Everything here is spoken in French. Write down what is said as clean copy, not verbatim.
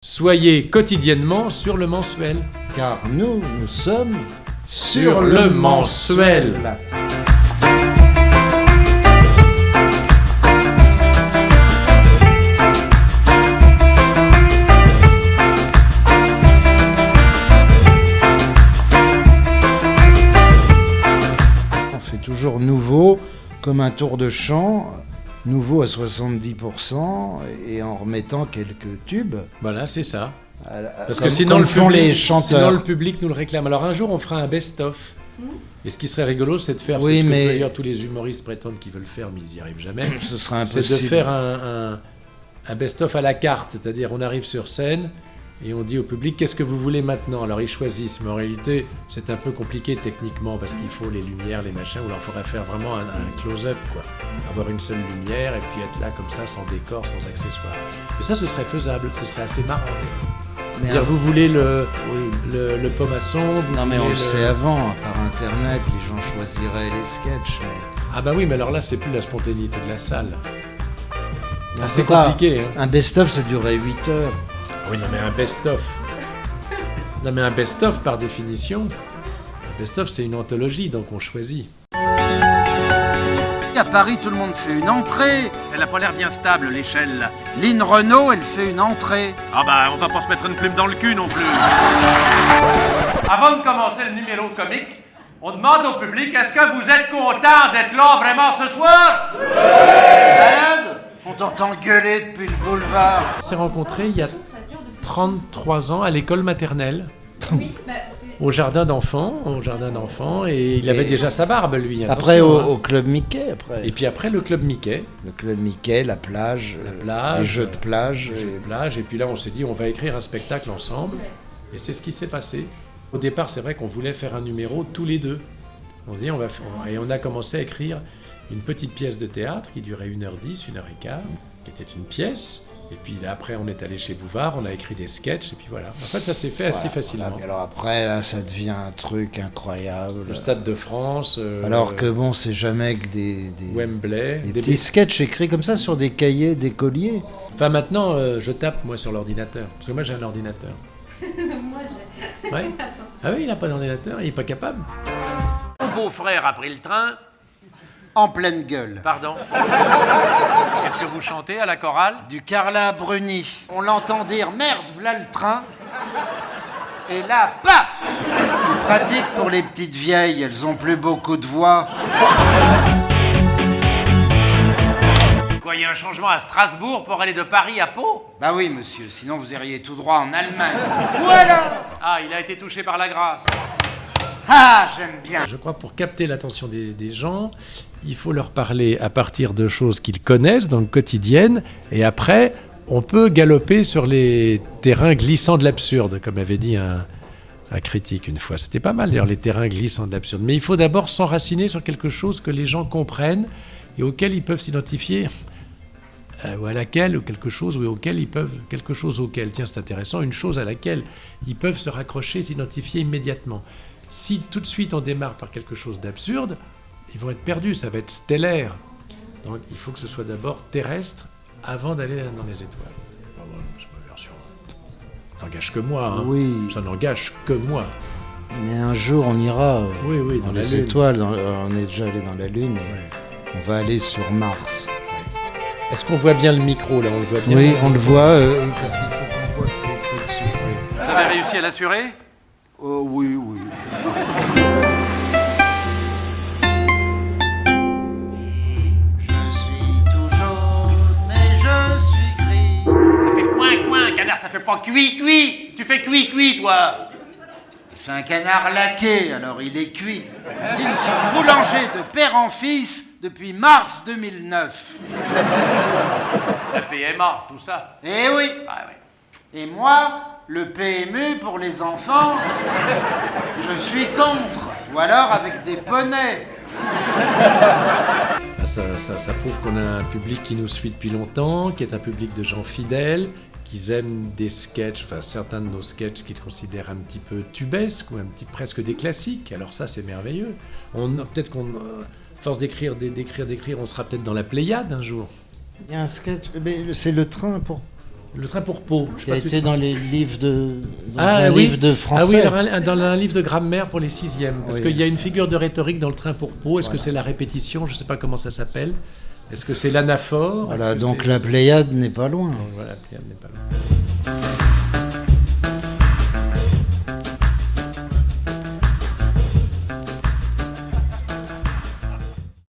Soyez quotidiennement sur le mensuel. Car nous sommes Sur le mensuel. On fait toujours nouveau, comme un tour de chant, nouveau à 70% et en remettant quelques tubes. Voilà, c'est ça. Parce Comme- que sinon comme le, font public, les chanteurs. sinon le public nous le réclame. Alors un jour on fera un best-of. Et ce qui serait rigolo, c'est de faire, Oui, c'est ce mais- que d'ailleurs tous les humoristes prétendent qu'ils veulent faire, mais ils n'y arrivent jamais. Ce sera C'est impossible. de faire un best-of à la carte, c'est-à-dire on arrive sur scène et on dit au public qu'est-ce que vous voulez maintenant. Alors ils choisissent, mais en réalité c'est un peu compliqué techniquement parce qu'il faut les lumières, les machins, ou alors il faudrait faire vraiment un close-up, quoi. Avoir une seule lumière et puis être là comme ça, sans décor, sans accessoires. Mais ça, ce serait faisable, ce serait assez marrant. Mais Dire, vous voulez le oui. pomasson, vous Non mais on voulez le sait avant, par internet, les gens choisiraient les sketchs. Mais... Ah bah oui, mais alors là, c'est plus la spontanéité de la salle. On C'est peut pas. compliqué, hein. Un best-of, ça durait 8 heures. Oui, non mais un best-of. Non mais un best-of, par définition, un best-of, c'est une anthologie, donc on choisit. À Paris, tout le monde fait une entrée. Elle a pas l'air bien stable, l'échelle. Lynn Renault, elle fait une entrée. Ah bah, on va pas se mettre une plume dans le cul non plus. Avant de commencer le numéro comique, on demande au public, est-ce que vous êtes content d'être là vraiment ce soir? Malade? On t'entend gueuler depuis le boulevard. On s'est rencontrés il y a 33 ans à l'école maternelle, au jardin d'enfants, et il avait déjà sa barbe, lui. Après attention, hein. au Club Mickey, après. Et puis après, le club Mickey, Le Club Mickey, la plage, plage, les jeux de plage. les jeux de plage, et puis là, on s'est dit, on va écrire un spectacle ensemble, et c'est ce qui s'est passé. Au départ, c'est vrai qu'on voulait faire un numéro tous les deux. On dit, et on a commencé à écrire une petite pièce de théâtre qui durait 1h10, 1h15, qui était une pièce. Et puis là, après, on est allé chez Bouvard, on a écrit des sketchs, et puis voilà. En fait, ça s'est fait assez facilement. Voilà, mais alors après, là, ça devient un truc incroyable. Le Stade de France, Alors que bon, c'est jamais que des Wembley, des petits sketchs écrits comme ça sur des cahiers d'écoliers. Enfin, maintenant, je tape, moi, sur l'ordinateur. Parce que moi, j'ai un ordinateur. Moi, j'ai. Ouais. Ah oui, il n'a pas d'ordinateur, il n'est pas capable. Mon beau-frère a pris le train. En pleine gueule. Pardon. Qu'est-ce que vous chantez à la chorale? Du Carla Bruni. On l'entend dire merde, v'là le train. Et là, paf! C'est pratique pour les petites vieilles, elles ont plus beaucoup de voix. Quoi, il y a un changement à Strasbourg pour aller de Paris à Pau? Bah oui, monsieur, sinon vous iriez tout droit en Allemagne. Voilà! Ah, il a été touché par la grâce. Ah, j'aime bien. Je crois que pour capter l'attention des gens, il faut leur parler à partir de choses qu'ils connaissent dans le quotidien, et après, on peut galoper sur les terrains glissants de l'absurde, comme avait dit un critique une fois. C'était pas mal d'ailleurs, les terrains glissants de l'absurde. Mais il faut d'abord s'enraciner sur quelque chose que les gens comprennent et auquel ils peuvent s'identifier, ou à laquelle, ou quelque chose auquel, tiens, c'est intéressant, une chose à laquelle ils peuvent se raccrocher, s'identifier immédiatement. Si tout de suite on démarre par quelque chose d'absurde, ils vont être perdus, ça va être stellaire. Donc il faut que ce soit d'abord terrestre avant d'aller dans les étoiles. Enfin, voilà, c'est ma version. Ça n'engage que moi, hein. Oui. Ça n'engage que moi. Mais un jour, on ira Oui, dans la les Lune. étoiles. On est déjà allé dans la Lune. Et on va aller sur Mars. Est-ce qu'on voit bien le micro là? On le voit bien? Oui, on le voit parce qu'il faut qu'on voit ce qui est écrit dessus. Vous avez réussi à l'assurer? Oh oui, oui. Je suis tout jaune, mais je suis gris. Ça fait coin, canard, ça fait pas cuit. Tu fais cuit, toi. C'est un canard laqué, alors il est cuit. Si nous sommes boulangers de père en fils depuis mars 2009. La PMA, tout ça. Eh oui. Ah ouais. Et moi, le PMU pour les enfants, je suis contre. Ou alors avec des poneys. Ça prouve qu'on a un public qui nous suit depuis longtemps, qui est un public de gens fidèles, qui aiment des sketchs, enfin certains de nos sketchs qu'ils considèrent un petit peu tubesques ou presque des classiques. Alors ça, c'est merveilleux. Peut-être qu'on, force d'écrire, on sera peut-être dans la Pléiade un jour. Il y a un sketch, mais c'est le train pour Le train pour Pau. Qui a été dans les livres de français. Ah oui, dans un livre de grammaire pour les 6e. Parce Oui. qu'il y a une figure de rhétorique dans le train pour Pau. Est-ce que c'est la répétition? Je ne sais pas comment ça s'appelle. Est-ce que c'est l'anaphore? Voilà, donc la Pléiade n'est pas loin. Voilà, la Pléiade n'est pas loin.